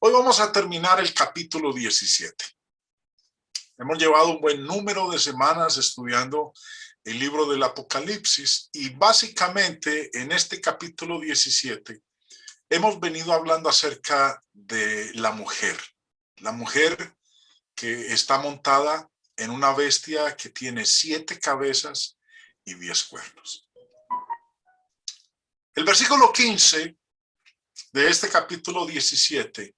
Hoy vamos a terminar el capítulo 17. Hemos llevado un buen número de semanas estudiando el libro del Apocalipsis y básicamente en este capítulo 17 hemos venido hablando acerca de la mujer que está montada en una bestia que tiene 7 cabezas y 10 cuernos. El versículo 15 de este capítulo 17,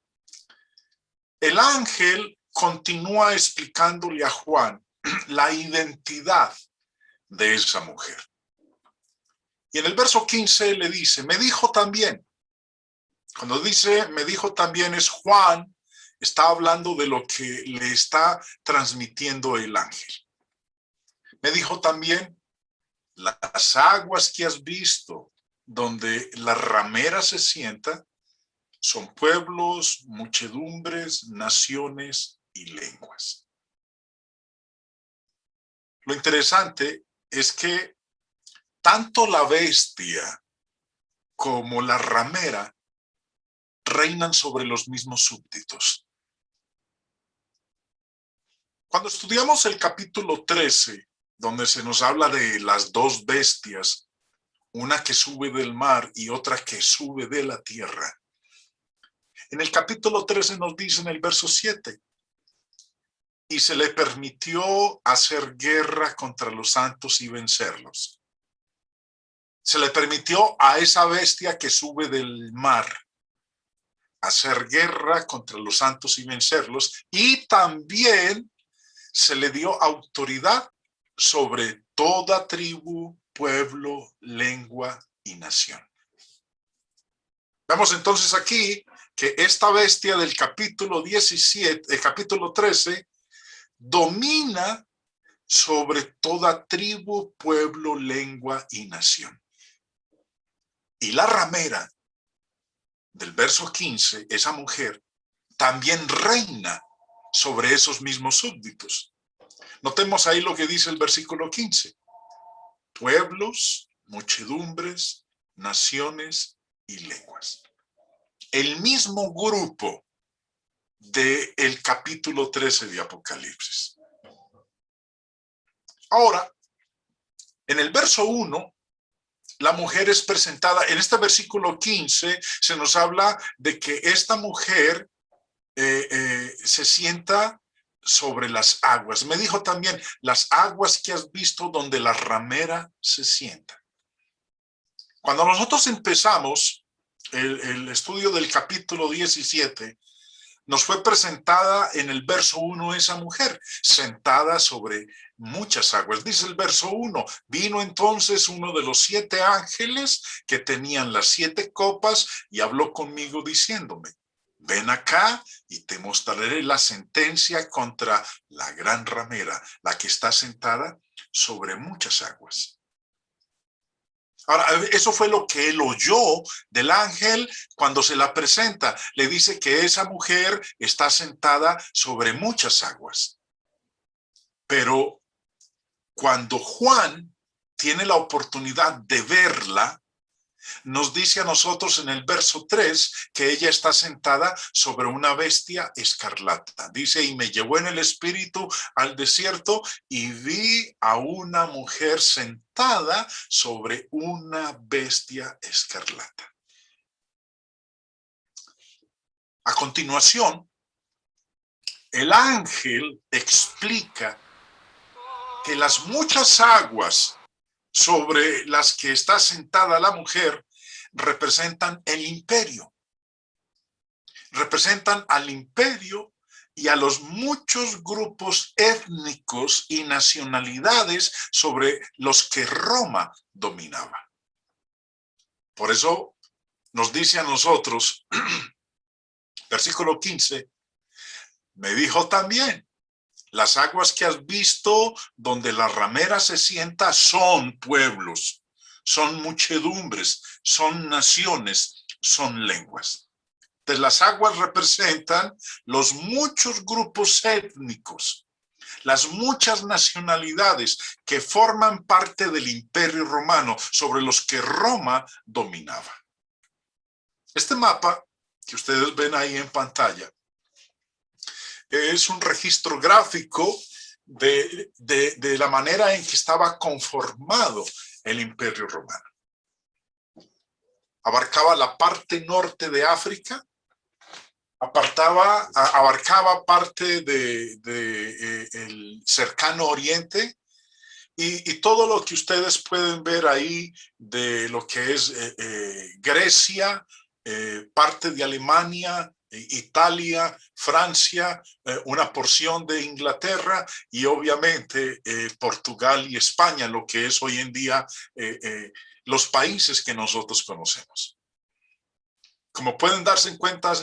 el ángel continúa explicándole a Juan la identidad de esa mujer. Y en el verso 15 le dice, me dijo también. Cuando dice, me dijo también, es Juan, está hablando de lo que le está transmitiendo el ángel. Me dijo también, las aguas que has visto, donde la ramera se sienta, son pueblos, muchedumbres, naciones y lenguas. Lo interesante es que tanto la bestia como la ramera reinan sobre los mismos súbditos. Cuando estudiamos el capítulo 13, donde se nos habla de las dos bestias, una que sube del mar y otra que sube de la tierra, en el capítulo 13 nos dice en el verso 7, y se le permitió hacer guerra contra los santos y vencerlos. Se le permitió a esa bestia que sube del mar hacer guerra contra los santos y vencerlos, y también se le dio autoridad sobre toda tribu, pueblo, lengua y nación. Vemos entonces aquí que esta bestia del capítulo 17, el capítulo 13, domina sobre toda tribu, pueblo, lengua y nación. Y la ramera del verso 15, esa mujer, también reina sobre esos mismos súbditos. Notemos ahí lo que dice el versículo 15. Pueblos, muchedumbres, naciones y lenguas. El mismo grupo del capítulo 13 de Apocalipsis. Ahora, en el verso 1, la mujer es presentada, en este versículo 15 se nos habla de que esta mujer se sienta sobre las aguas. Me dijo también, las aguas que has visto donde la ramera se sienta. Cuando nosotros empezamos el estudio del capítulo 17, nos fue presentada en el verso 1 esa mujer, sentada sobre muchas aguas. Dice el verso 1, vino entonces uno de los 7 ángeles que tenían las 7 copas y habló conmigo diciéndome, ven acá y te mostraré la sentencia contra la gran ramera, la que está sentada sobre muchas aguas. Ahora, eso fue lo que él oyó del ángel cuando se la presenta. Le dice que esa mujer está sentada sobre muchas aguas. Pero cuando Juan tiene la oportunidad de verla, nos dice a nosotros en el verso 3 que ella está sentada sobre una bestia escarlata. Dice, y me llevó en el espíritu al desierto y vi a una mujer sentada sobre una bestia escarlata. A continuación, el ángel explica que las muchas aguas sobre las que está sentada la mujer representan el imperio. Representan al imperio y a los muchos grupos étnicos y nacionalidades sobre los que Roma dominaba. Por eso nos dice a nosotros, versículo 15, me dijo también, las aguas que has visto donde la ramera se sienta son pueblos, son muchedumbres, son naciones, son lenguas. Entonces las aguas representan los muchos grupos étnicos, las muchas nacionalidades que forman parte del imperio romano sobre los que Roma dominaba. Este mapa que ustedes ven ahí en pantalla, es un registro gráfico de la manera en que estaba conformado el Imperio Romano. Abarcaba la parte norte de África, abarcaba parte del cercano oriente, y todo lo que ustedes pueden ver ahí de lo que es Grecia, parte de Alemania, Italia, Francia, una porción de Inglaterra y obviamente Portugal y España, lo que es hoy en día los países que nosotros conocemos. Como pueden darse cuenta,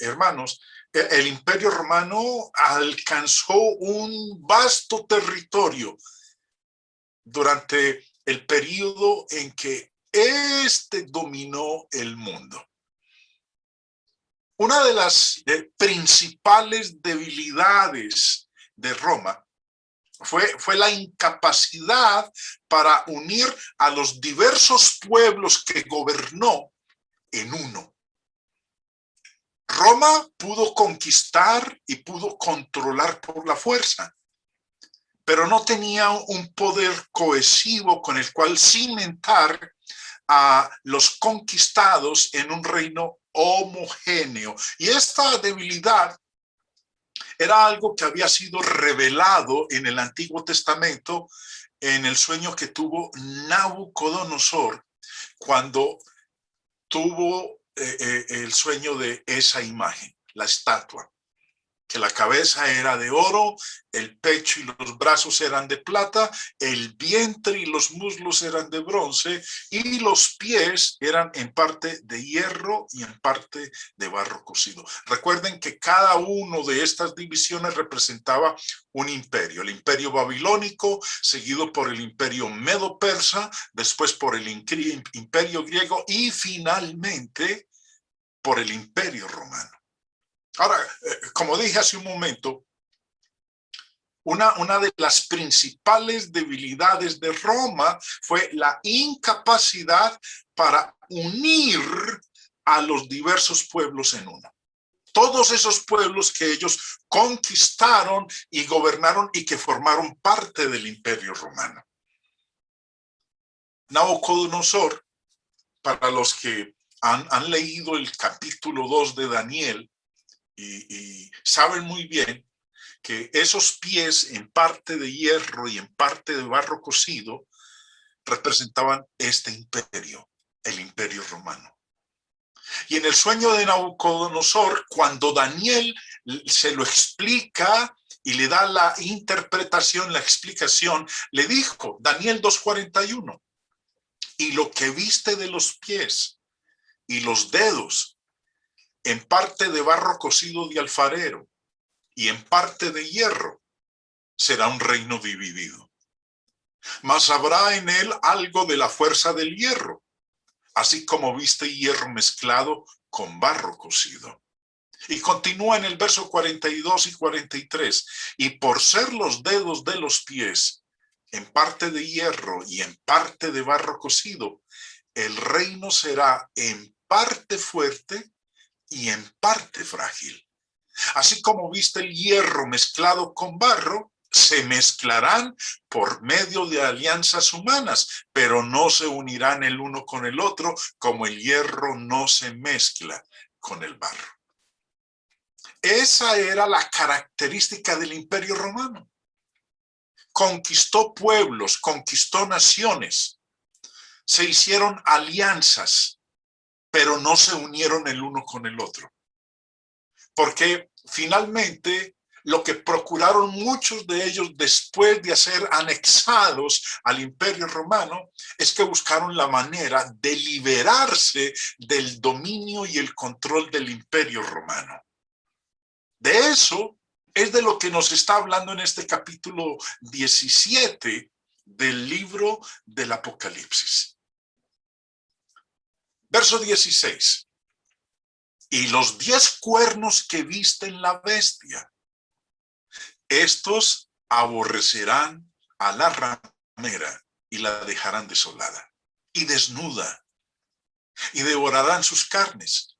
hermanos, el Imperio Romano alcanzó un vasto territorio durante el periodo en que este dominó el mundo. Una de las principales debilidades de Roma fue la incapacidad para unir a los diversos pueblos que gobernó en uno. Roma pudo conquistar y pudo controlar por la fuerza, pero no tenía un poder cohesivo con el cual cimentar a los conquistados en un reino homogéneo. Y esta debilidad era algo que había sido revelado en el Antiguo Testamento en el sueño que tuvo Nabucodonosor cuando tuvo el sueño de esa imagen, la estatua, que la cabeza era de oro, el pecho y los brazos eran de plata, el vientre y los muslos eran de bronce y los pies eran en parte de hierro y en parte de barro cocido. Recuerden que cada uno de estas divisiones representaba un imperio. El imperio babilónico, seguido por el imperio medo-persa, después por el imperio griego y finalmente por el imperio romano. Ahora, como dije hace un momento, una de las principales debilidades de Roma fue la incapacidad para unir a los diversos pueblos en uno. Todos esos pueblos que ellos conquistaron y gobernaron y que formaron parte del Imperio Romano. Nabucodonosor, para los que han leído el capítulo 2 de Daniel, y saben muy bien que esos pies en parte de hierro y en parte de barro cocido representaban este imperio, el Imperio Romano. Y en el sueño de Nabucodonosor, cuando Daniel se lo explica y le da la interpretación, la explicación, le dijo, Daniel 2:41, y lo que viste de los pies y los dedos, en parte de barro cocido de alfarero y en parte de hierro, será un reino dividido. Mas habrá en él algo de la fuerza del hierro, así como viste hierro mezclado con barro cocido. Y continúa en el verso 42 y 43, y por ser los dedos de los pies en parte de hierro y en parte de barro cocido, el reino será en parte fuerte y en parte frágil. Así como viste el hierro mezclado con barro, se mezclarán por medio de alianzas humanas, pero no se unirán el uno con el otro, como el hierro no se mezcla con el barro. Esa era la característica del Imperio Romano. Conquistó pueblos, conquistó naciones, se hicieron alianzas, pero no se unieron el uno con el otro. Porque finalmente lo que procuraron muchos de ellos después de ser anexados al Imperio Romano es que buscaron la manera de liberarse del dominio y el control del Imperio Romano. De eso es de lo que nos está hablando en este capítulo 17 del libro del Apocalipsis. Verso 16. Y los 10 cuernos que viste en la bestia, estos aborrecerán a la ramera y la dejarán desolada y desnuda, y devorarán sus carnes,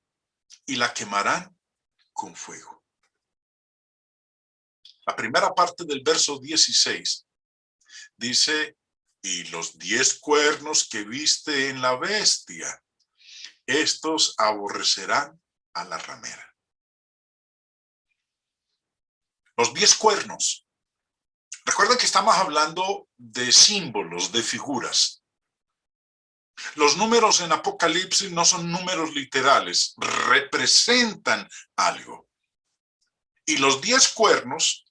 y la quemarán con fuego. La primera parte del verso 16 dice, y los 10 cuernos que viste en la bestia, estos aborrecerán a la ramera. Los 10 cuernos. Recuerden que estamos hablando de símbolos, de figuras. Los números en Apocalipsis no son números literales, representan algo. Y los 10 cuernos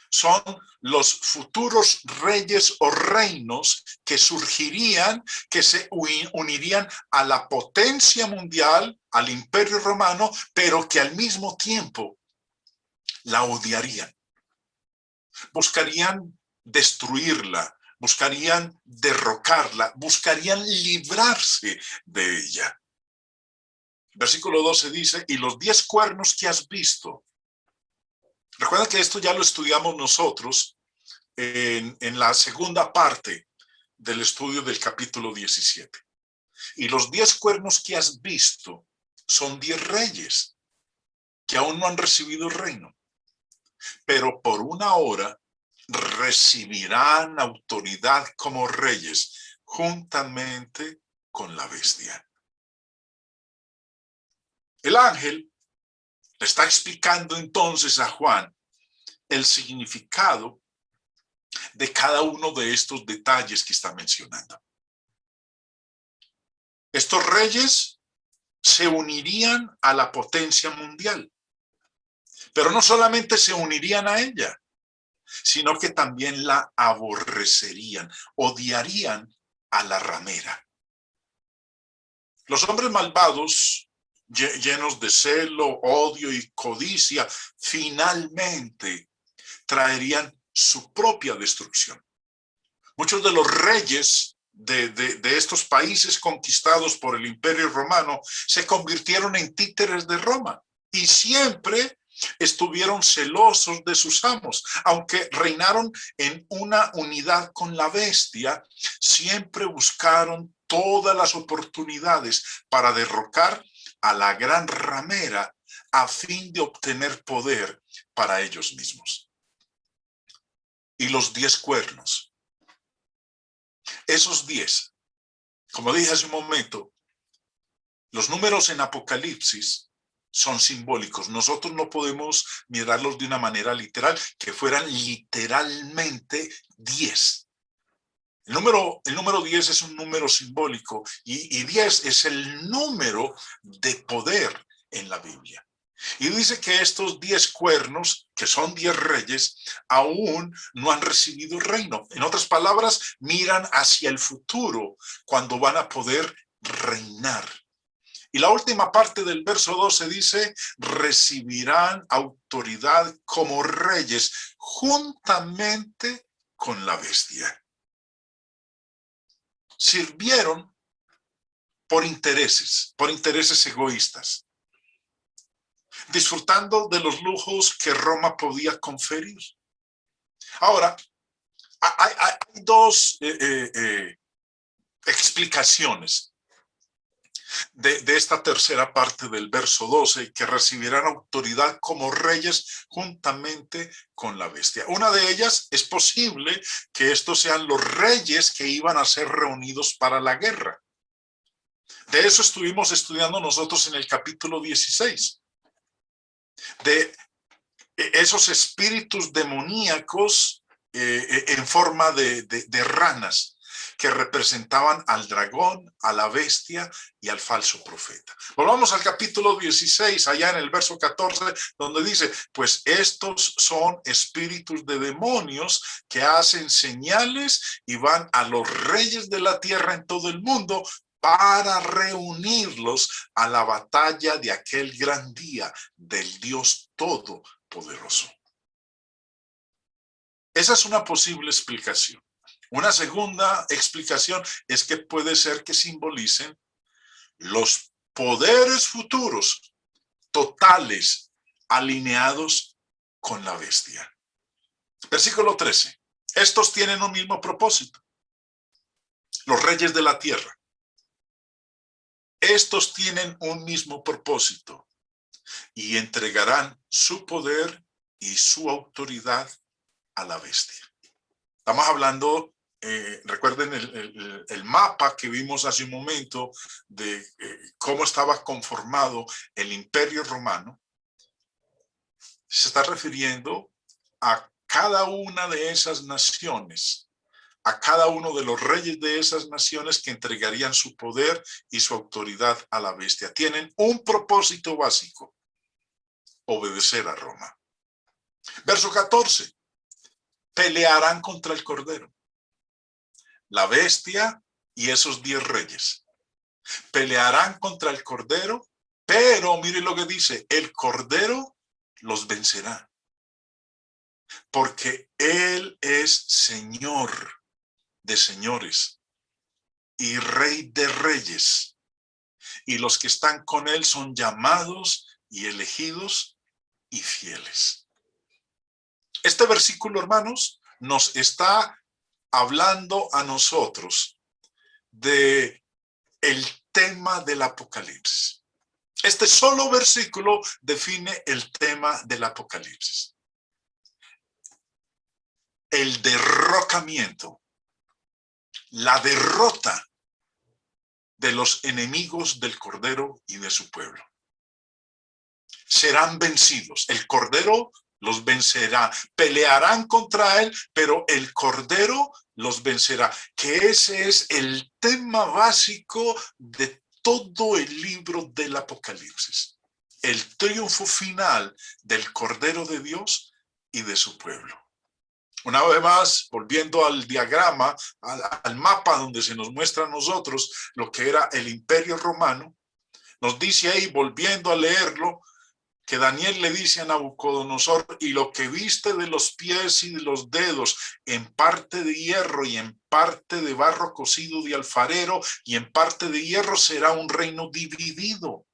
son los futuros reyes o reinos que surgirían, que se unirían a la potencia mundial, al Imperio Romano, pero que al mismo tiempo la odiarían. Buscarían destruirla, buscarían derrocarla, buscarían librarse de ella. Versículo 12 dice, y los 10 cuernos que has visto. Recuerda que esto ya lo estudiamos nosotros en la segunda parte del estudio del capítulo 17. Y los 10 cuernos que has visto son 10 reyes que aún no han recibido el reino. Pero por una hora recibirán autoridad como reyes juntamente con la bestia. El ángel le está explicando entonces a Juan el significado de cada uno de estos detalles que está mencionando. Estos reyes se unirían a la potencia mundial, pero no solamente se unirían a ella, sino que también la aborrecerían, odiarían a la ramera. Los hombres malvados, llenos de celo, odio y codicia, finalmente traerían su propia destrucción. Muchos de los reyes de estos países conquistados por el Imperio Romano se convirtieron en títeres de Roma y siempre estuvieron celosos de sus amos. Aunque reinaron en una unidad con la bestia, siempre buscaron todas las oportunidades para derrocar a la gran ramera a fin de obtener poder para ellos mismos. Y los 10 cuernos. Esos 10, como dije hace un momento, los números en Apocalipsis son simbólicos. Nosotros no podemos mirarlos de una manera literal, que fueran literalmente 10. El número 10 es un número simbólico y 10 es el número de poder en la Biblia. Y dice que estos 10 cuernos, que son 10 reyes, aún no han recibido el reino. En otras palabras, miran hacia el futuro, cuando van a poder reinar. Y la última parte del verso 12 dice, recibirán autoridad como reyes, juntamente con la bestia. Sirvieron por intereses egoístas, disfrutando de los lujos que Roma podía conferir. Ahora, hay dos explicaciones de esta tercera parte del verso 12, que recibirán autoridad como reyes juntamente con la bestia. Una de ellas, es posible que estos sean los reyes que iban a ser reunidos para la guerra. De eso estuvimos estudiando nosotros en el capítulo 16. De esos espíritus demoníacos en forma de ranas que representaban al dragón, a la bestia y al falso profeta. Volvamos al capítulo 16, allá en el verso 14, donde dice, pues estos son espíritus de demonios que hacen señales y van a los reyes de la tierra en todo el mundo para reunirlos a la batalla de aquel gran día del Dios Todopoderoso. Esa es una posible explicación. Una segunda explicación es que puede ser que simbolicen los poderes futuros totales alineados con la bestia. Versículo 13. Estos tienen un mismo propósito. Los reyes de la tierra. Estos tienen un mismo propósito. y entregarán su poder y su autoridad a la bestia. Estamos hablando, recuerden el mapa que vimos hace un momento de cómo estaba conformado el Imperio Romano. Se está refiriendo a cada una de esas naciones, a cada uno de los reyes de esas naciones que entregarían su poder y su autoridad a la bestia. Tienen un propósito básico: obedecer a Roma. Verso 14. Pelearán contra el Cordero. La bestia y esos 10 reyes pelearán contra el Cordero, pero mire lo que dice: el Cordero los vencerá, porque Él es Señor de señores y Rey de reyes, y los que están con Él son llamados y elegidos y fieles. Este versículo, hermanos, nos está hablando a nosotros de el tema del Apocalipsis. Este solo versículo define el tema del Apocalipsis: el derrocamiento, la derrota de los enemigos del Cordero y de su pueblo. Serán vencidos. El Cordero los vencerá. Pelearán contra él, pero el Cordero los vencerá. Que ese es el tema básico de todo el libro del Apocalipsis. El triunfo final del Cordero de Dios y de su pueblo. Una vez más, volviendo al diagrama, al mapa donde se nos muestra a nosotros lo que era el Imperio Romano, nos dice ahí, volviendo a leerlo, que Daniel le dice a Nabucodonosor: y lo que viste de los pies y de los dedos, en parte de hierro y en parte de barro cocido de alfarero y en parte de hierro, será un reino dividido.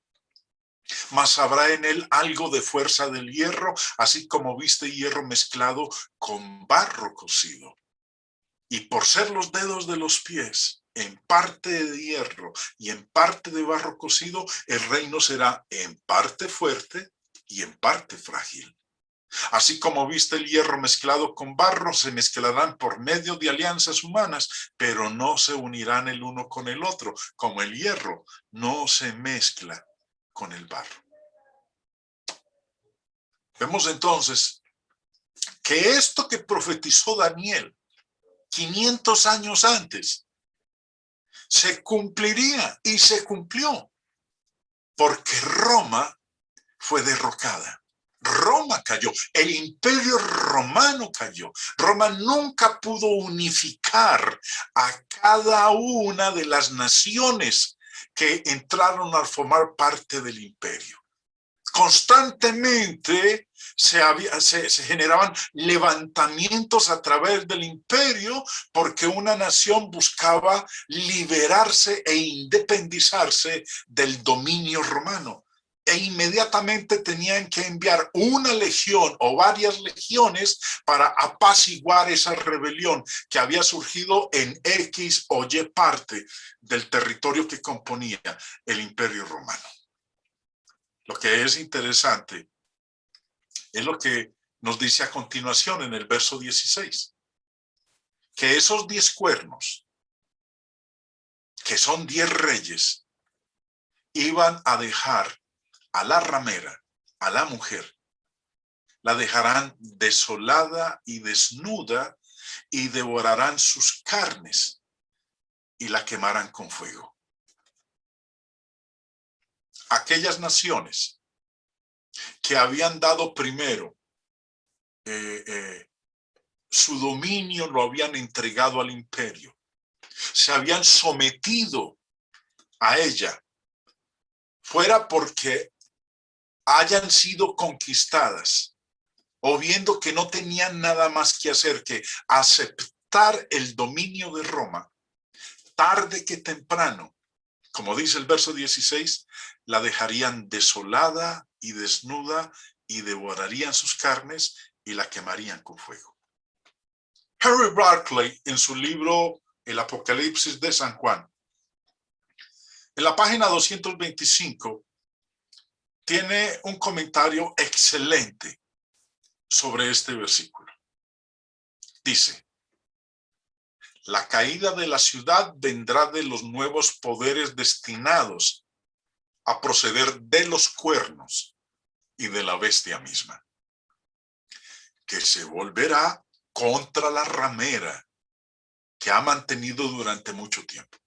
Mas habrá en él algo de fuerza del hierro, así como viste hierro mezclado con barro cocido. Y por ser los dedos de los pies en parte de hierro y en parte de barro cocido, el reino será en parte fuerte y en parte frágil. Así como viste el hierro mezclado con barro, se mezclarán por medio de alianzas humanas, pero no se unirán el uno con el otro, como el hierro no se mezcla con el barro. Vemos entonces que esto que profetizó Daniel 500 años antes se cumpliría, y se cumplió, porque Roma fue derrocada. Roma cayó, el Imperio Romano cayó. Roma nunca pudo unificar a cada una de las naciones que entraron a formar parte del imperio. Constantemente se generaban levantamientos a través del imperio, porque una nación buscaba liberarse e independizarse del dominio romano. E inmediatamente tenían que enviar una legión o varias legiones para apaciguar esa rebelión que había surgido en X o Y parte del territorio que componía el Imperio Romano. Lo que es interesante es lo que nos dice a continuación en el verso 16. Que esos 10 cuernos, que son 10 reyes, iban a dejar a la ramera, a la mujer, la dejarán desolada y desnuda, y devorarán sus carnes y la quemarán con fuego. Aquellas naciones que habían dado primero su dominio, lo habían entregado al imperio, se habían sometido a ella, fuera porque hayan sido conquistadas o viendo que no tenían nada más que hacer que aceptar el dominio de Roma, tarde que temprano, como dice el verso 16, la dejarían desolada y desnuda, y devorarían sus carnes y la quemarían con fuego. Henry Barclay, en su libro El Apocalipsis de San Juan, en la página 225, tiene un comentario excelente sobre este versículo. Dice: la caída de la ciudad vendrá de los nuevos poderes destinados a proceder de los cuernos y de la bestia misma, que se volverá contra la ramera que ha mantenido durante mucho tiempo.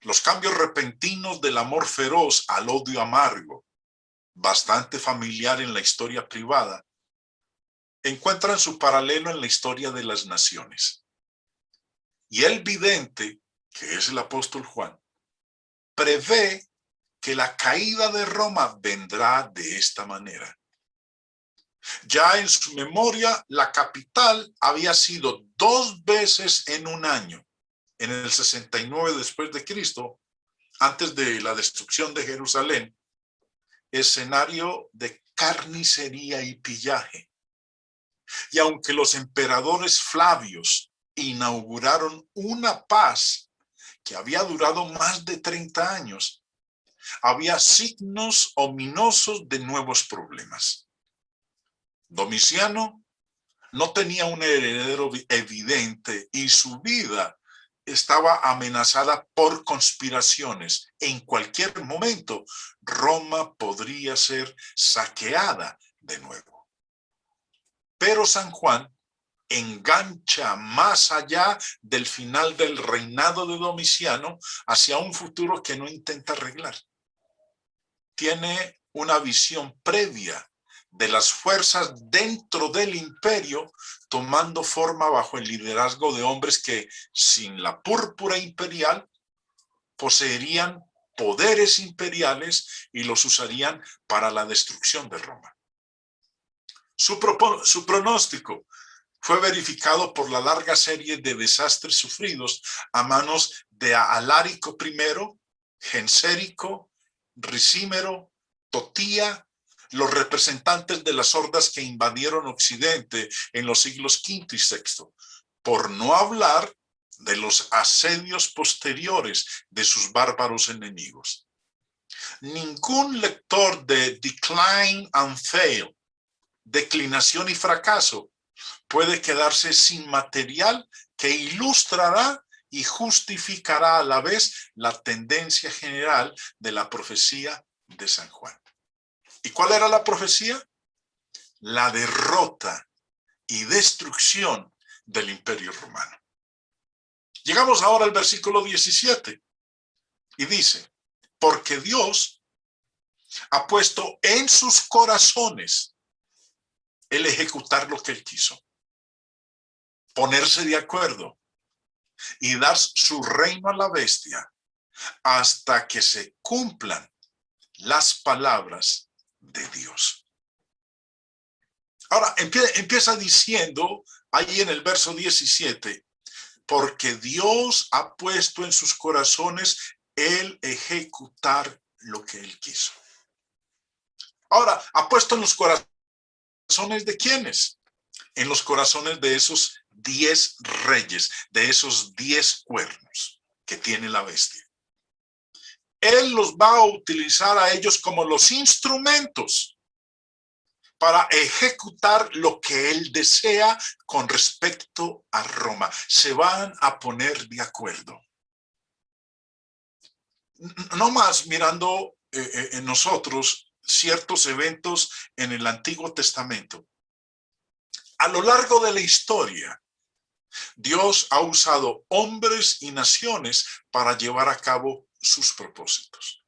Los cambios repentinos del amor feroz al odio amargo, bastante familiar en la historia privada, encuentran su paralelo en la historia de las naciones. Y el vidente, que es el apóstol Juan, prevé que la caída de Roma vendrá de esta manera. Ya en su memoria, la capital había sido 2 veces en un año, en el 69 después de Cristo, antes de la destrucción de Jerusalén, escenario de carnicería y pillaje. Y aunque los emperadores Flavios inauguraron una paz que había durado más de 30 años, había signos ominosos de nuevos problemas. Domiciano no tenía un heredero evidente y su vida estaba amenazada por conspiraciones. En cualquier momento, Roma podría ser saqueada de nuevo. Pero San Juan engancha más allá del final del reinado de Domiciano hacia un futuro que no intenta arreglar. Tiene una visión previa de las fuerzas dentro del imperio tomando forma bajo el liderazgo de hombres que, sin la púrpura imperial, poseerían poderes imperiales y los usarían para la destrucción de Roma. Su pronóstico fue verificado por la larga serie de desastres sufridos a manos de Alárico I, Gensérico, Ricímero, Totía, los representantes de las hordas que invadieron Occidente en los siglos V y VI, por no hablar de los asedios posteriores de sus bárbaros enemigos. Ningún lector de Decline and Fail, declinación y fracaso, puede quedarse sin material que ilustrará y justificará a la vez la tendencia general de la profecía de San Juan. ¿Y cuál era la profecía? La derrota y destrucción del Imperio Romano. Llegamos ahora al versículo 17 y dice: porque Dios ha puesto en sus corazones el ejecutar lo que Él quiso, ponerse de acuerdo y dar su reino a la bestia hasta que se cumplan las palabras de Dios. Ahora empieza diciendo ahí en el verso 17, porque Dios ha puesto en sus corazones el ejecutar lo que Él quiso. Ahora, ¿ha puesto en los corazones de quiénes? En los corazones de esos 10 reyes, de esos 10 cuernos que tiene la bestia. Él los va a utilizar a ellos como los instrumentos para ejecutar lo que Él desea con respecto a Roma. Se van a poner de acuerdo. No más mirando en nosotros ciertos eventos en el Antiguo Testamento. A lo largo de la historia, Dios ha usado hombres y naciones para llevar a cabo sus propósitos.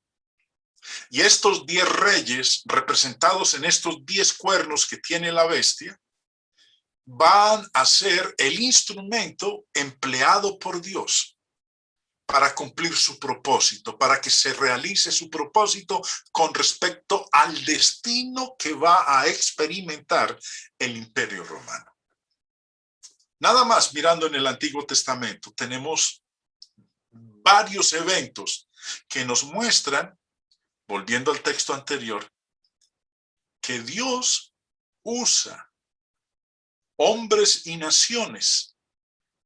Y estos 10 reyes, representados en estos 10 cuernos que tiene la bestia, van a ser el instrumento empleado por Dios para cumplir su propósito, para que se realice su propósito con respecto al destino que va a experimentar el Imperio Romano. Nada más mirando en el Antiguo Testamento, tenemos varios eventos que nos muestran, volviendo al texto anterior, que Dios usa hombres y naciones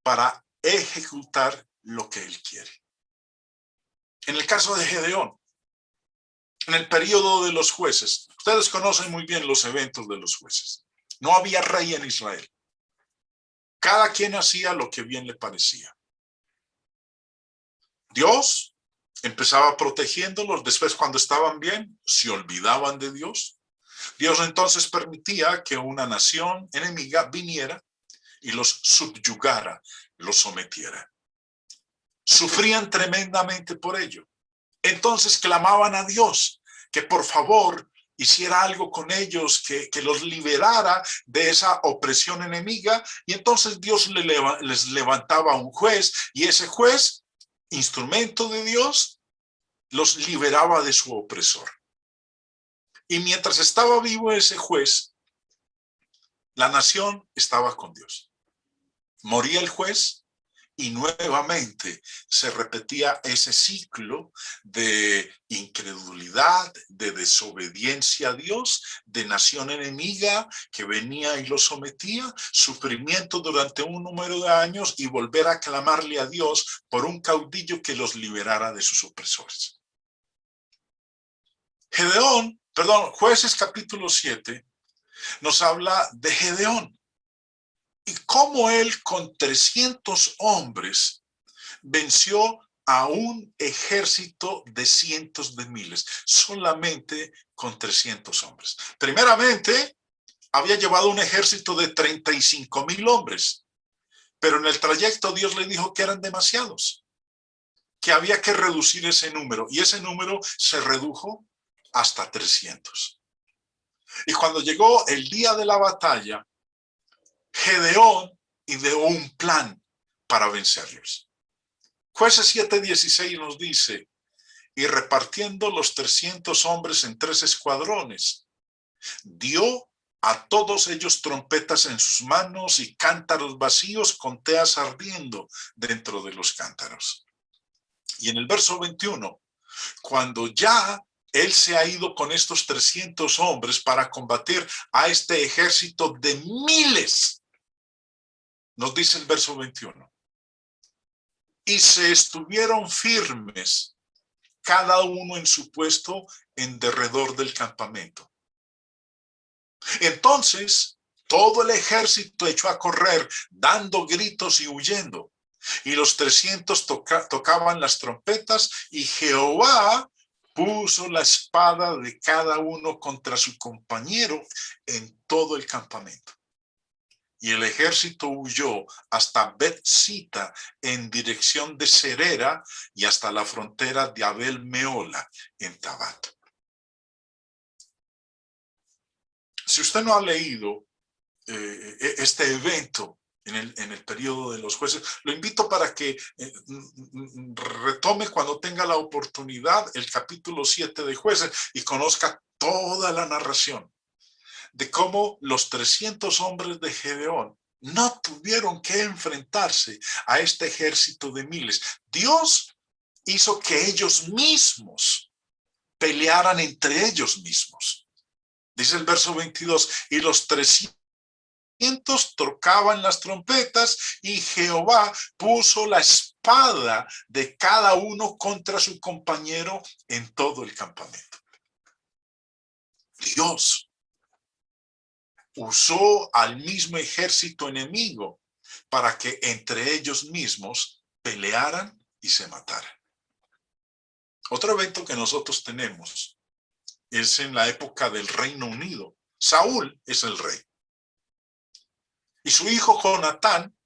para ejecutar lo que Él quiere. En el caso de Gedeón, En el periodo de los jueces, ustedes conocen muy bien los eventos de los jueces. No había rey en Israel. Cada quien hacía lo que bien le parecía. Dios empezaba protegiéndolos. Después, cuando estaban bien, se olvidaban de Dios. Dios entonces permitía que una nación enemiga viniera y los subyugara, los sometiera. Sufrían tremendamente por ello. Entonces clamaban a Dios que por favor hiciera algo con ellos, que los liberara de esa opresión enemiga, y entonces Dios les levantaba un juez, y ese juez, instrumento de Dios, los liberaba de su opresor. Y mientras estaba vivo ese juez, la nación estaba con Dios. Moría el juez y nuevamente se repetía ese ciclo de incredulidad, de desobediencia a Dios, de nación enemiga que venía y los sometía, sufrimiento durante un número de años y volver a clamarle a Dios por un caudillo que los liberara de sus opresores. Jueces capítulo 7 nos habla de Gedeón y cómo él con 300 hombres venció a un ejército de cientos de miles, solamente con 300 hombres. Primeramente, había llevado un ejército de 35,000 hombres, pero en el trayecto Dios le dijo que eran demasiados, que había que reducir ese número, y ese número se redujo hasta 300. Y cuando llegó el día de la batalla, Gedeón ideó un plan para vencerlos. Jueces 7:16 nos dice, y repartiendo los 300 hombres en 3 escuadrones, dio a todos ellos trompetas en sus manos y cántaros vacíos con teas ardiendo dentro de los cántaros. Y en el verso 21, cuando ya él se ha ido con estos 300 hombres para combatir a este ejército de miles, nos dice el verso 21, y se estuvieron firmes, cada uno en su puesto en derredor del campamento. Entonces, todo el ejército echó a correr, dando gritos y huyendo. Y los 300 tocaban las trompetas, y Jehová puso la espada de cada uno contra su compañero en todo el campamento. Y el ejército huyó hasta Bet-Sita en dirección de Serera y hasta la frontera de Abel-Meola en Tabat. Si usted no ha leído este evento en el periodo de los jueces, lo invito para que retome cuando tenga la oportunidad el capítulo 7 de Jueces y conozca toda la narración de cómo los 300 hombres de Gedeón no tuvieron que enfrentarse a este ejército de miles. Dios hizo que ellos mismos pelearan entre ellos mismos. Dice el verso 22, y los 300 tocaban las trompetas, y Jehová puso la espada de cada uno contra su compañero en todo el campamento. Dios usó al mismo ejército enemigo para que entre ellos mismos pelearan y se mataran. Otro evento que nosotros tenemos es en la época del Reino Unido. Saúl es el rey. Y su hijo Jonatán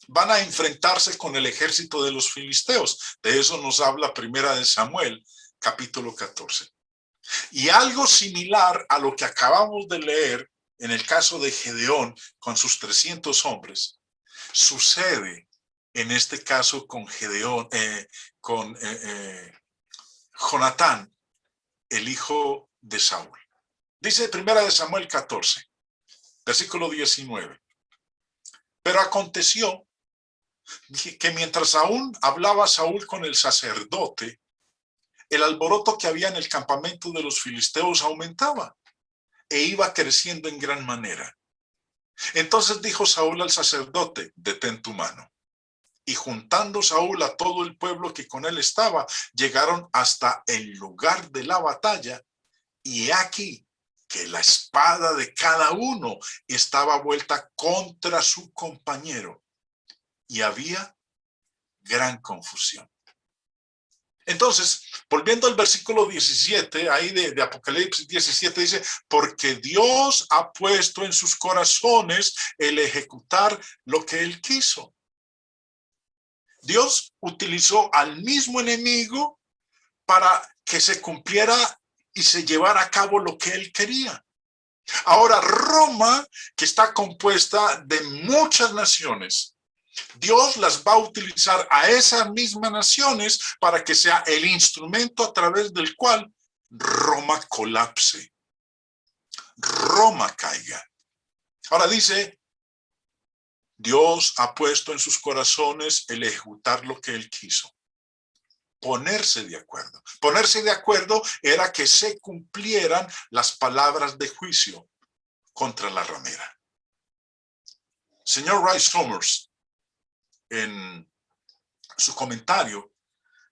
van a enfrentarse con el ejército de los filisteos. De eso nos habla Primera de Samuel, capítulo 14. Y algo similar a lo que acabamos de leer en el caso de Gedeón con sus 300 hombres, sucede en este caso con Jonatán, el hijo de Saúl. Dice Primera de Samuel 14, versículo 19. Pero aconteció que mientras aún hablaba Saúl con el sacerdote, el alboroto que había en el campamento de los filisteos aumentaba e iba creciendo en gran manera. Entonces dijo Saúl al sacerdote, detén tu mano. Y juntando Saúl a todo el pueblo que con él estaba, llegaron hasta el lugar de la batalla Y aquí que la espada de cada uno estaba vuelta contra su compañero y había gran confusión. Entonces, volviendo al versículo 17, ahí de Apocalipsis 17, dice, porque Dios ha puesto en sus corazones el ejecutar lo que Él quiso. Dios utilizó al mismo enemigo para que se cumpliera y se llevara a cabo lo que Él quería. Ahora, Roma, que está compuesta de muchas naciones, Dios las va a utilizar a esas mismas naciones para que sea el instrumento a través del cual Roma colapse, Roma caiga. Ahora dice, Dios ha puesto en sus corazones el ejecutar lo que Él quiso. Ponerse de acuerdo. Ponerse de acuerdo era que se cumplieran las palabras de juicio contra la ramera. Señor Rice Summers, en su comentario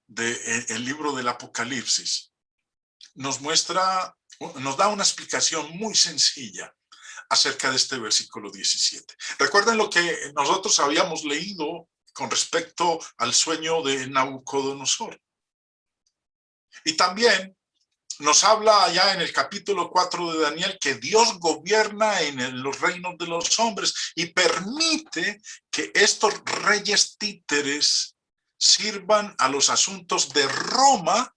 del libro del Apocalipsis, nos da una explicación muy sencilla acerca de este versículo 17. Recuerden lo que nosotros habíamos leído con respecto al sueño de Nabucodonosor. Y también nos habla allá en el capítulo 4 de Daniel que Dios gobierna en los reinos de los hombres y permite que estos reyes títeres sirvan a los asuntos de Roma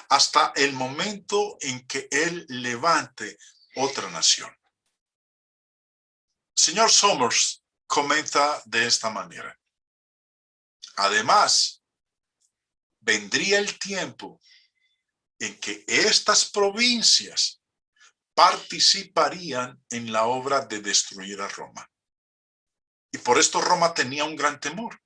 hasta el momento en que Él levante otra nación. Señor Summers comenta de esta manera. Además, vendría el tiempo en que estas provincias participarían en la obra de destruir a Roma. Y por esto Roma tenía un gran temor.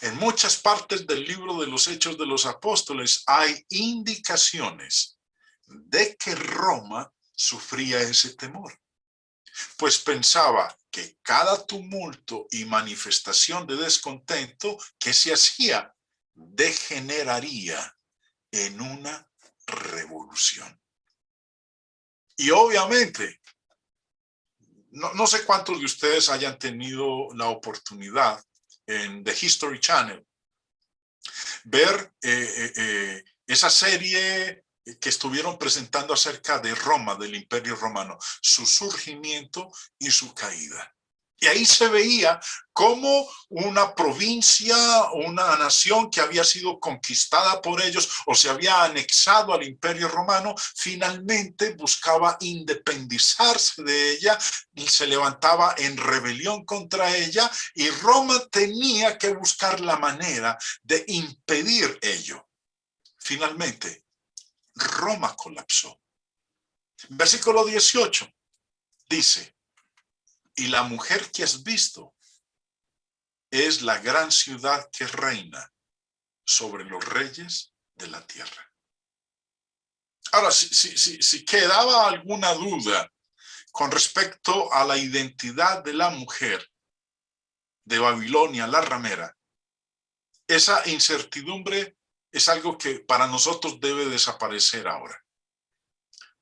En muchas partes del libro de los Hechos de los Apóstoles hay indicaciones de que Roma sufría ese temor, pues pensaba que cada tumulto y manifestación de descontento que se hacía degeneraría en una revolución. Y obviamente, no sé cuántos de ustedes hayan tenido la oportunidad en The History Channel ver esa serie que estuvieron presentando acerca de Roma, del Imperio Romano, su surgimiento y su caída. Y ahí se veía cómo una provincia, una nación que había sido conquistada por ellos o se había anexado al Imperio Romano, finalmente buscaba independizarse de ella y se levantaba en rebelión contra ella, y Roma tenía que buscar la manera de impedir ello. Finalmente, Roma colapsó. Versículo 18 dice, y la mujer que has visto es la gran ciudad que reina sobre los reyes de la tierra. Ahora, si quedaba alguna duda con respecto a la identidad de la mujer de Babilonia, la ramera, esa incertidumbre es algo que para nosotros debe desaparecer ahora.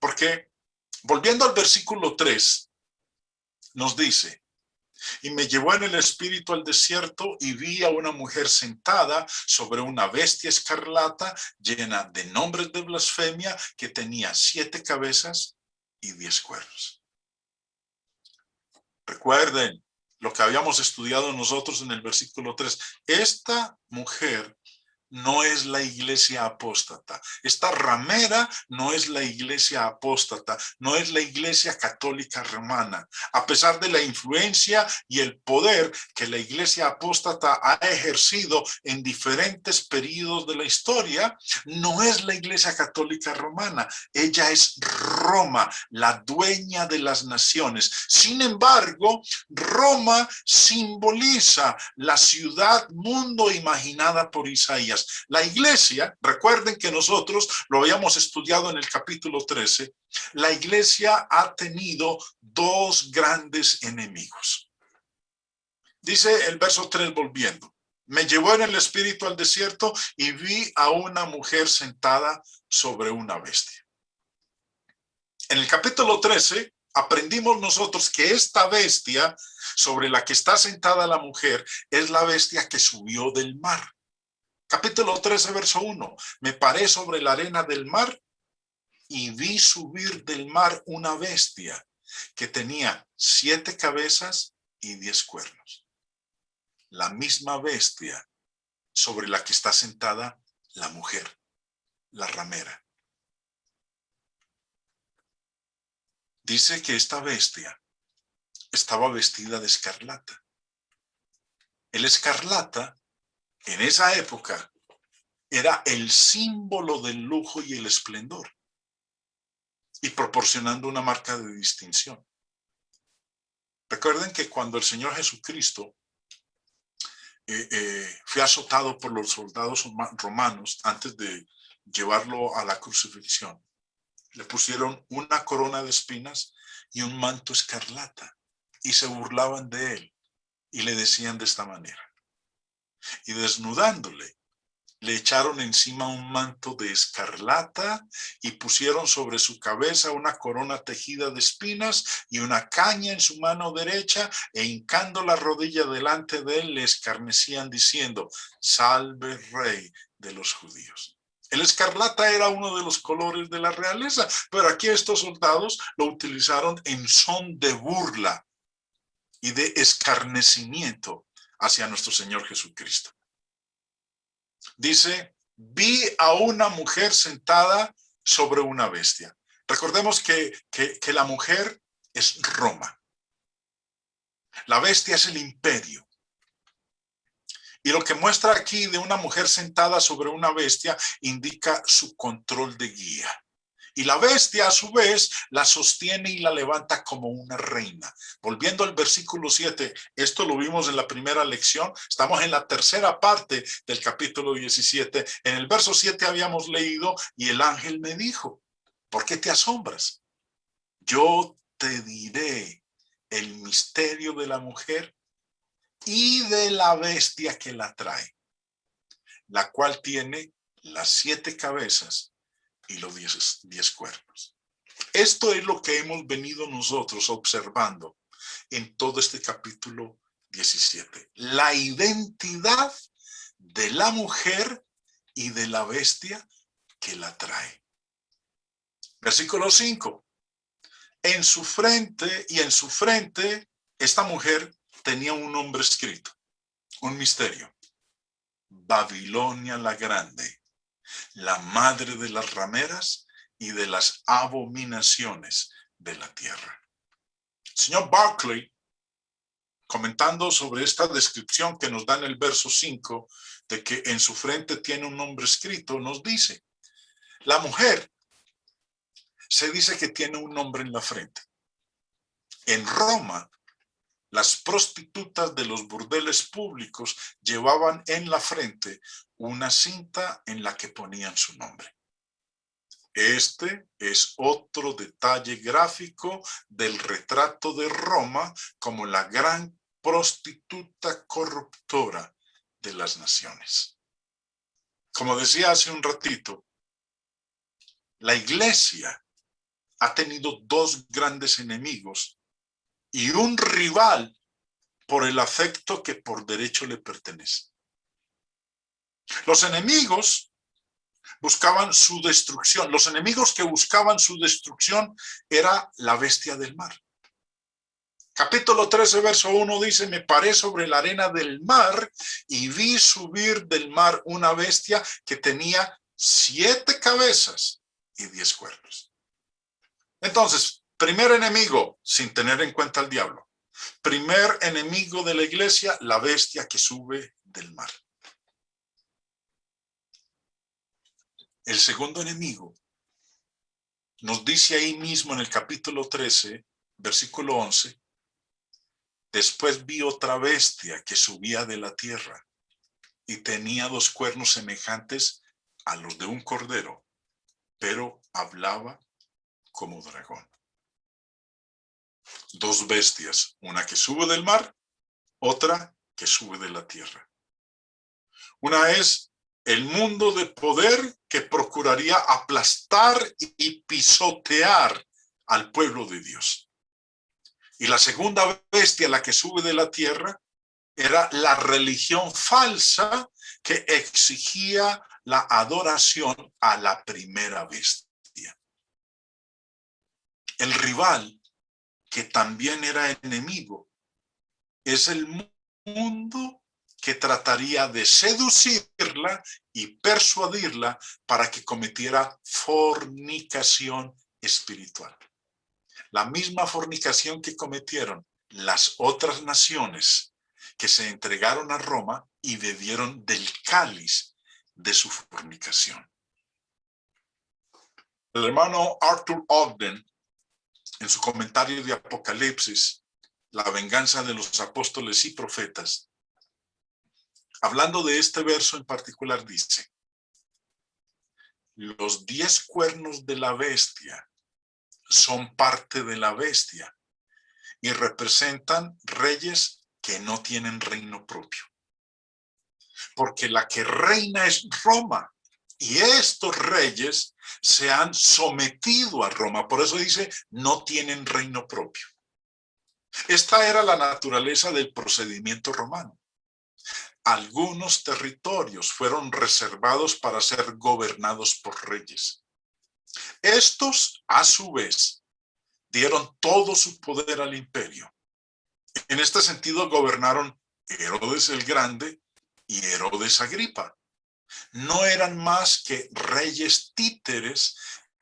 Porque, volviendo al versículo 3, nos dice, y me llevó en el espíritu al desierto y vi a una mujer sentada sobre una bestia escarlata llena de nombres de blasfemia que tenía 7 cabezas y 10 cuernos. Recuerden lo que habíamos estudiado nosotros en el versículo 3. Esta mujer no es la iglesia apóstata. Esta ramera no es la iglesia apóstata, no es la iglesia católica romana. A pesar de la influencia y el poder que la iglesia apóstata ha ejercido en diferentes periodos de la historia, no es la iglesia católica romana. Ella es Roma, la dueña de las naciones. Sin embargo, Roma simboliza la ciudad mundo imaginada por Isaías. La iglesia, recuerden que nosotros lo habíamos estudiado en el capítulo 13, la iglesia ha tenido 2 grandes enemigos. Dice el verso 3 volviendo, me llevó en el espíritu al desierto y vi a una mujer sentada sobre una bestia. En el capítulo 13 aprendimos nosotros que esta bestia sobre la que está sentada la mujer es la bestia que subió del mar. Capítulo 13, verso 1. Me paré sobre la arena del mar y vi subir del mar una bestia que tenía 7 cabezas y 10 cuernos. La misma bestia sobre la que está sentada la mujer, la ramera. Dice que esta bestia estaba vestida de escarlata. El escarlata, en esa época, era el símbolo del lujo y el esplendor, y proporcionando una marca de distinción. Recuerden que cuando el Señor Jesucristo fue azotado por los soldados romanos antes de llevarlo a la crucifixión, le pusieron una corona de espinas y un manto escarlata, y se burlaban de él, y le decían de esta manera. Y desnudándole, le echaron encima un manto de escarlata y pusieron sobre su cabeza una corona tejida de espinas y una caña en su mano derecha, e hincando la rodilla delante de él le escarnecían diciendo: salve Rey de los judíos. El escarlata era uno de los colores de la realeza, pero aquí estos soldados lo utilizaron en son de burla y de escarnecimiento hacia nuestro Señor Jesucristo. Dice, vi a una mujer sentada sobre una bestia. Recordemos que la mujer es Roma. La bestia es el imperio. Y lo que muestra aquí de una mujer sentada sobre una bestia indica su control de guía. Y la bestia a su vez la sostiene y la levanta como una reina. Volviendo al versículo 7, esto lo vimos en la primera lección, estamos en la tercera parte del capítulo 17. En el verso 7 habíamos leído: y el ángel me dijo, ¿por qué te asombras? Yo te diré el misterio de la mujer y de la bestia que la trae, la cual tiene las 7 cabezas y los 10 cuernos. Esto es lo que hemos venido nosotros observando en todo este capítulo 17. La identidad de la mujer y de la bestia que la trae. Versículo 5. En su frente esta mujer tenía un nombre escrito, un misterio: Babilonia la Grande, la madre de las rameras y de las abominaciones de la tierra. El señor Barclay, comentando sobre esta descripción que nos da en el verso 5, de que en su frente tiene un nombre escrito, nos dice, la mujer se dice que tiene un nombre en la frente. En Roma, las prostitutas de los burdeles públicos llevaban en la frente una cinta en la que ponían su nombre. Este es otro detalle gráfico del retrato de Roma como la gran prostituta corruptora de las naciones. Como decía hace un ratito, la iglesia ha tenido 2 grandes enemigos y un rival por el afecto que por derecho le pertenece. Los enemigos buscaban su destrucción. Los enemigos que buscaban su destrucción era la bestia del mar. Capítulo 13, verso 1 dice, me paré sobre la arena del mar y vi subir del mar una bestia que tenía 7 cabezas y 10 cuernos. Entonces, primer enemigo, sin tener en cuenta al diablo. Primer enemigo de la iglesia, la bestia que sube del mar. El segundo enemigo nos dice ahí mismo en el capítulo 13, versículo 11, después vi otra bestia que subía de la tierra y tenía 2 cuernos semejantes a los de un cordero, pero hablaba como dragón. 2 bestias, una que sube del mar, otra que sube de la tierra. Una es el mundo de poder que procuraría aplastar y pisotear al pueblo de Dios. Y la segunda bestia, la que sube de la tierra, era la religión falsa que exigía la adoración a la primera bestia. El rival, que también era enemigo, es el mundo que trataría de seducirla y persuadirla para que cometiera fornicación espiritual. La misma fornicación que cometieron las otras naciones que se entregaron a Roma y bebieron del cáliz de su fornicación. El hermano Arthur Ogden, en su comentario de Apocalipsis, la venganza de los apóstoles y profetas, hablando de este verso en particular, dice: los 10 cuernos de la bestia son parte de la bestia y representan reyes que no tienen reino propio. Porque la que reina es Roma, y estos reyes se han sometido a Roma. Por eso dice, no tienen reino propio. Esta era la naturaleza del procedimiento romano. Algunos territorios fueron reservados para ser gobernados por reyes. Estos, a su vez, dieron todo su poder al imperio. En este sentido gobernaron Herodes el Grande y Herodes Agripa. No eran más que reyes títeres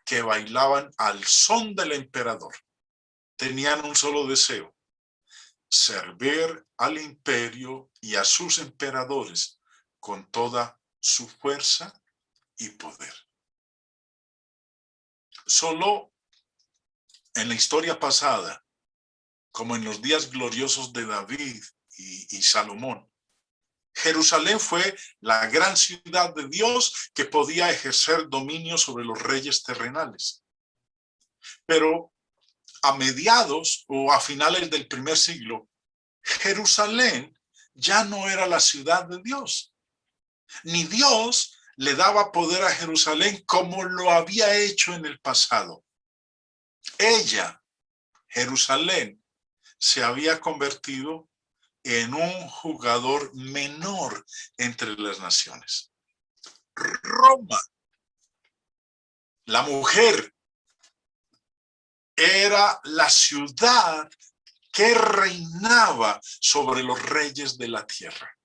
que bailaban al son del emperador. Tenían un solo deseo: servir al imperio y a sus emperadores con toda su fuerza y poder. Solo en la historia pasada, como en los días gloriosos de David y Salomón, Jerusalén fue la gran ciudad de Dios que podía ejercer dominio sobre los reyes terrenales. Pero a mediados o a finales del primer siglo, Jerusalén ya no era la ciudad de Dios. Ni Dios le daba poder a Jerusalén como lo había hecho en el pasado. Ella, Jerusalén, se había convertido en un jugador menor entre las naciones. Roma, la mujer, era la ciudad que reinaba sobre los reyes de la tierra.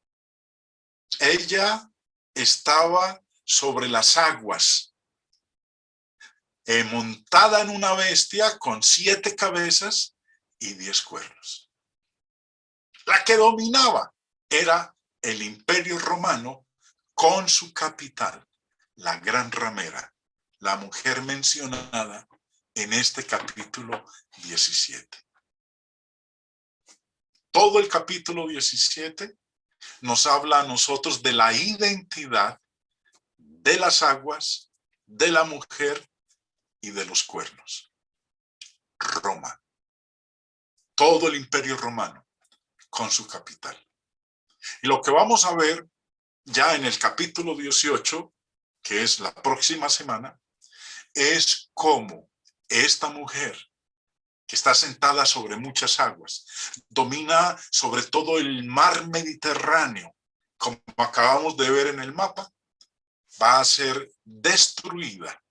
Ella estaba sobre las aguas, montada en una bestia con 7 cabezas y 10 cuernos. La que dominaba era el Imperio Romano con su capital, la gran ramera, la mujer mencionada en este capítulo 17. Todo el capítulo 17 nos habla a nosotros de la identidad de las aguas, de la mujer y de los cuernos. Roma. Todo el Imperio Romano con su capital. Y lo que vamos a ver ya en el capítulo 18, que es la próxima semana, es cómo esta mujer, que está sentada sobre muchas aguas, domina sobre todo el mar Mediterráneo, como acabamos de ver en el mapa, va a ser destruida.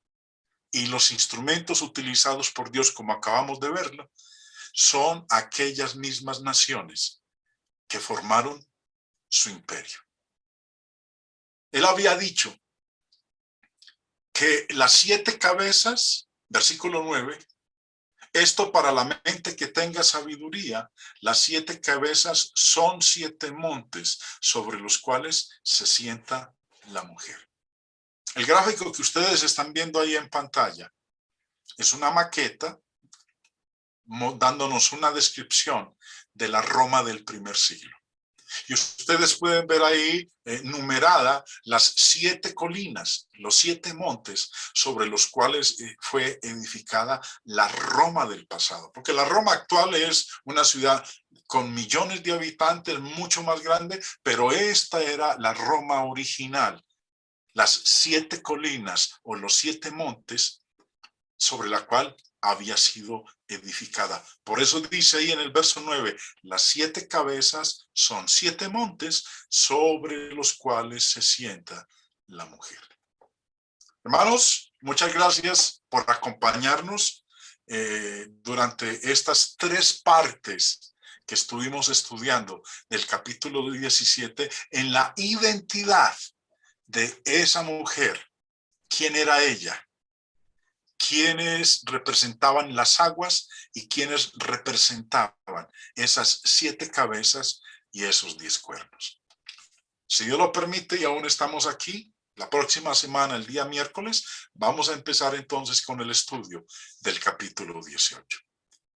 Y los instrumentos utilizados por Dios, como acabamos de verlo, son aquellas mismas naciones que formaron su imperio. Él había dicho que las 7 cabezas, versículo 9, esto para la mente que tenga sabiduría, las 7 cabezas son 7 montes sobre los cuales se sienta la mujer. El gráfico que ustedes están viendo ahí en pantalla es una maqueta dándonos una descripción de la Roma del primer siglo. Y ustedes pueden ver ahí numerada las 7 colinas, los 7 montes sobre los cuales fue edificada la Roma del pasado. Porque la Roma actual es una ciudad con millones de habitantes, mucho más grande, pero esta era la Roma original. Las 7 colinas o los 7 montes sobre la cual había sido edificada. Por eso dice ahí en el verso 9, las 7 cabezas son 7 montes sobre los cuales se sienta la mujer. Hermanos, muchas gracias por acompañarnos durante estas 3 partes que estuvimos estudiando del capítulo 17 en la identidad de esa mujer. ¿Quién era ella? ¿Quiénes representaban las aguas y quiénes representaban esas 7 cabezas y esos 10 cuernos? Si Dios lo permite y aún estamos aquí, la próxima semana, el día miércoles, vamos a empezar entonces con el estudio del capítulo 18.